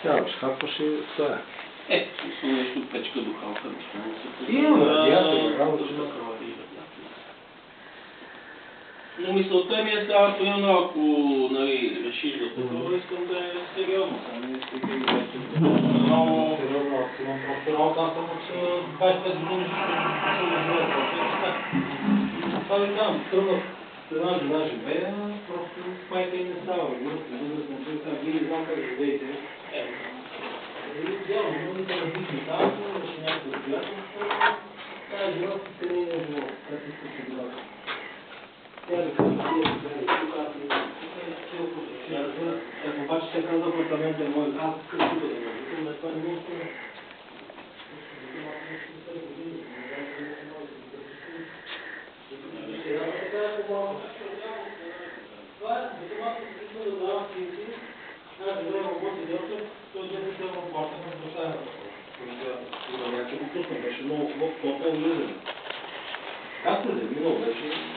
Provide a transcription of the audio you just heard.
Да, шкафваш и това е. Смисъл нещо печка духалка, има радиатор, работа. Но мисълта ми е става примерно, ако решиш да такова, искам да е сериозно. Много сериозно, аз имам просто работа, аз съм от 25 години това ви казвам, тръгнах с една жена живея, просто майка и не става, възрастна човека, вие не знам как живеете. Идеално, може да различни там, имаше някакво обстоятелство, тази жена си семейния живот, как иска се живота. Тя ви казва, ако обаче се казва апартамент е мой, аз къщи да го но това не може да е. Това е, защото аз се искам да давам пенсии, аз да давам работи делта, той да не се работа, но да става на някакво пусна, беше много хубав, топъл, лизен. Как се минал беше?